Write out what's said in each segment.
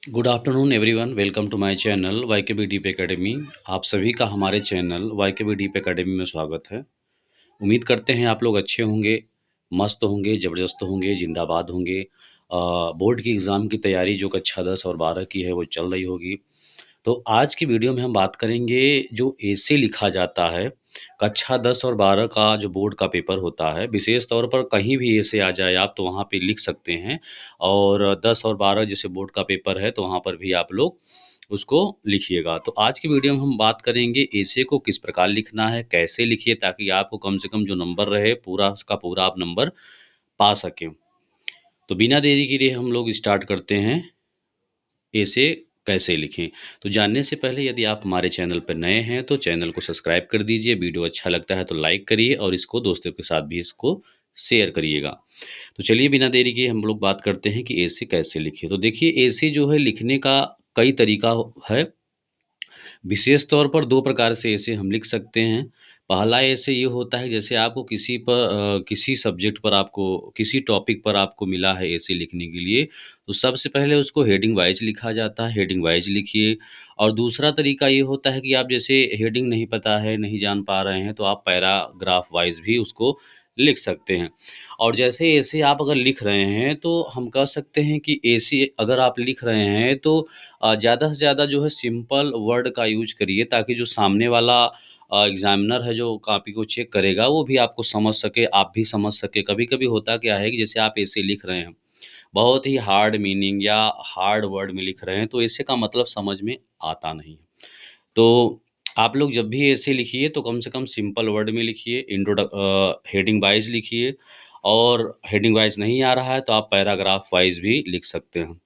Good afternoon everyone, welcome to my channel Y K B Deep academy. आप सभी का हमारे channel Y K B Deep academy में स्वागत है। उम्मीद करते हैं आप लोग अच्छे होंगे, मस्त होंगे, ज़बरदस्त होंगे, ज़िंदाबाद होंगे। बोर्ड की एग्ज़ाम की तैयारी जो कक्षा 10 और 12 की है वो चल रही होगी। तो आज की वीडियो में हम बात करेंगे जो ऐसे लिखा जाता है, कक्षा 10 और 12 का जो बोर्ड का पेपर होता है, विशेष तौर पर कहीं भी ऐसे आ जाए आप तो वहाँ पे लिख सकते हैं। और 10 और 12 जैसे बोर्ड का पेपर है तो वहाँ पर भी आप लोग उसको लिखिएगा। तो आज की वीडियो में हम बात करेंगे ऐसे को किस प्रकार लिखना है, कैसे लिखिए ताकि आपको कम से कम जो नंबर रहे पूरा उसका पूरा आप नंबर पा सकें। तो बिना देरी के लिए हम लोग स्टार्ट करते हैं, ऐसे कैसे लिखें। तो जानने से पहले यदि आप हमारे चैनल पर नए हैं तो चैनल को सब्सक्राइब कर दीजिए, वीडियो अच्छा लगता है तो लाइक करिए और इसको दोस्तों के साथ भी इसको शेयर करिएगा। तो चलिए बिना देरी के हम लोग बात करते हैं कि ऐसे कैसे लिखें। तो देखिए ऐसे जो है लिखने का कई तरीका है। विशेष तौर पर 2 प्रकार से ऐसे हम लिख सकते हैं। पहला ऐसे ये होता है जैसे आपको किसी सब्जेक्ट पर आपको किसी टॉपिक पर आपको मिला है ऐसे लिखने के लिए, तो सबसे पहले उसको हेडिंग वाइज़ लिखा जाता है, हेडिंग वाइज़ लिखिए। और दूसरा तरीका ये होता है कि आप जैसे हेडिंग नहीं पता है, नहीं जान पा रहे हैं, तो आप पैराग्राफ वाइज़ भी उसको लिख सकते हैं। और जैसे ऐसे आप अगर लिख रहे हैं, तो हम कह सकते हैं कि ऐसे अगर आप लिख रहे हैं तो ज़्यादा से ज़्यादा जो है सिंपल वर्ड का यूज़ करिए ताकि जो सामने वाला एग्ज़ामिनर है जो कॉपी को चेक करेगा वो भी आपको समझ सके, आप भी समझ सके। कभी-कभी होता क्या है कि जैसे आप ऐसे लिख रहे हैं, बहुत ही हार्ड मीनिंग या हार्ड वर्ड में लिख रहे हैं तो ऐसे का मतलब समझ में आता नहीं है। तो आप लोग जब भी ऐसे लिखिए तो कम से कम सिंपल वर्ड में लिखिए, हेडिंग वाइज़ लिखिए। और हेडिंग वाइज़ नहीं आ रहा है तो आप पैराग्राफ वाइज़ भी लिख सकते हैं।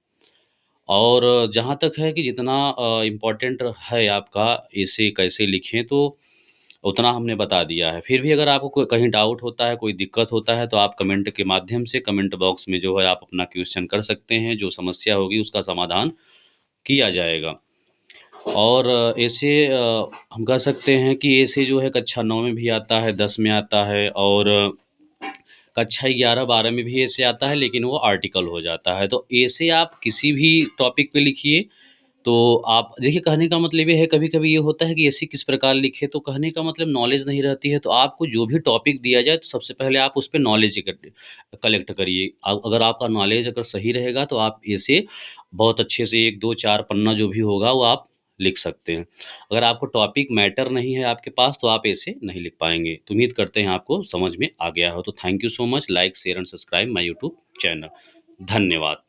और जहाँ तक है कि जितना इम्पोर्टेंट है आपका ऐसे कैसे लिखें तो उतना हमने बता दिया है। फिर भी अगर आपको कोई कहीं डाउट होता है, कोई दिक्कत होता है तो आप कमेंट के माध्यम से कमेंट बॉक्स में जो है आप अपना क्वेश्चन कर सकते हैं, जो समस्या होगी उसका समाधान किया जाएगा। और ऐसे हम कह सकते हैं कि ऐसे जो है कक्षा 9 में भी आता है, 10 में आता है और कक्षा 11-12 में भी ऐसे आता है लेकिन वो आर्टिकल हो जाता है। तो ऐसे आप किसी भी टॉपिक पे लिखिए। तो आप देखिए कहने का मतलब ये है कभी-कभी ये होता है कि ऐसे किस प्रकार लिखें, तो कहने का मतलब नॉलेज नहीं रहती है, तो आपको जो भी टॉपिक दिया जाए तो सबसे पहले आप उस पे नॉलेज इकट्ठे कलेक्ट करिए। अगर आपका नॉलेज अगर सही रहेगा तो आप ऐसे बहुत अच्छे से 1, 2, 4 पन्ना जो भी होगा वो आप लिख सकते हैं। अगर आपको टॉपिक मैटर नहीं है आपके पास तो आप ऐसे नहीं लिख पाएँगे। तो उम्मीद करते हैं आपको समझ में आ गया हो। तो thank you so much. Like, share and subscribe my YouTube channel. धन्यवाद।